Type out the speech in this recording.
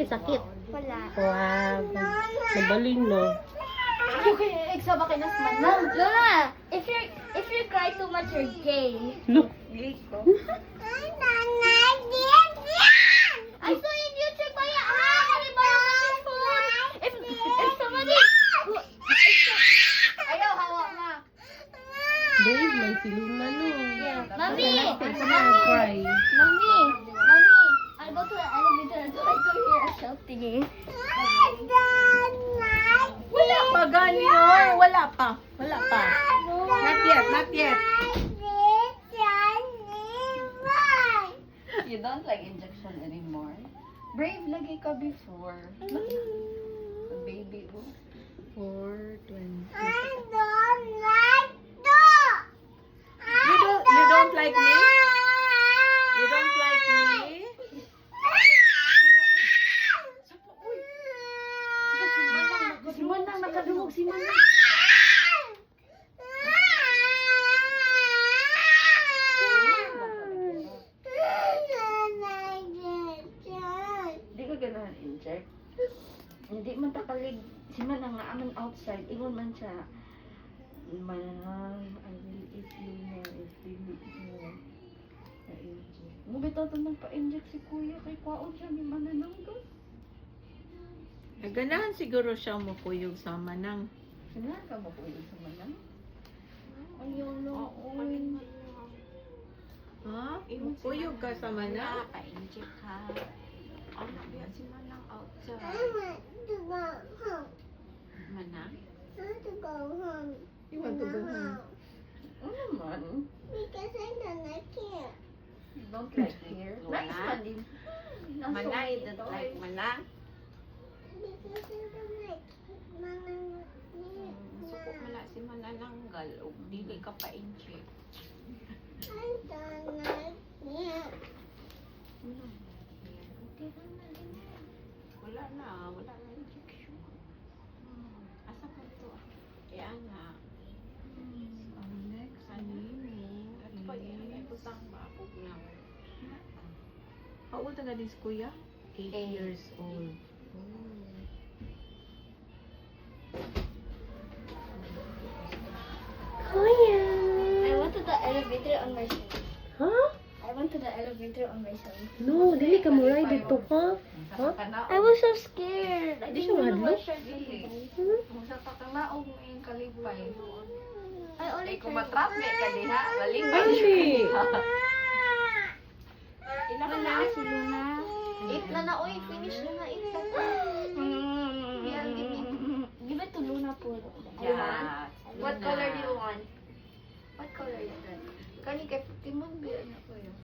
sakit. Wala. Wow. Magaling, no? Okay, exam ka na sa Lola, if you cry too much, you're gay. Look. I saw in YouTube kaya if somebody ayaw hawak na. Babe, may silungan, no? Mommy, Cry. Mommy, I go to the elevator and I go hear a shouting. Wala pa, ganyan. Wala pa. Not yet. You don't like injection anymore? Brave lagi ka before. Baby. 4:20. You don't like me? You don't like me? Si Manang nakadungog si Manang. Di ka ganahan inject. Hindi man takalig si Manang na aman outside. Ingon man siya. Manang, I will eat you more if you need more. Na-inject. Mubitaw ito nagpa-inject si Kuya kay kwaon siya ni Manang ko. Naganahan siguro siya mukuyog sa manang. Sinahan ka ba Kuya sa Manang? Ayaw no. Ha? Mukuyog ka sa manang? Pa-inject ka. Ano ba si manang outside? Manang? You want to go home? Ano man? Because I don't like it. You don't like here? Wala. Nice man din. Manang, you don't like manang? Because I don't like Mama. Suko mala si manananggal o dili ka pa-inject. I don't like it. Wala na injection. Asa pa to? Kaya na. Ang next, anini. At pa yan, pusang mapog na. How old na this kuya? 8 years old. I went to the elevator on my phone. Huh? I went to the elevator on my phone. No, dili ka mo ride dito ka. Huh? I was so scared. I Di didn't siya know madlo? what should be. Musa pa ka maog mo yung kalipay. I only Ay, kung tried. matraffic ka diha, malipay. Ali. Wala si Luna. 8 na na. Uy, finish na na. 8 na na. Yeah, give it to Luna po. Yeah. What color do you want? What color you want? Kani kay Timon biya na ko yun.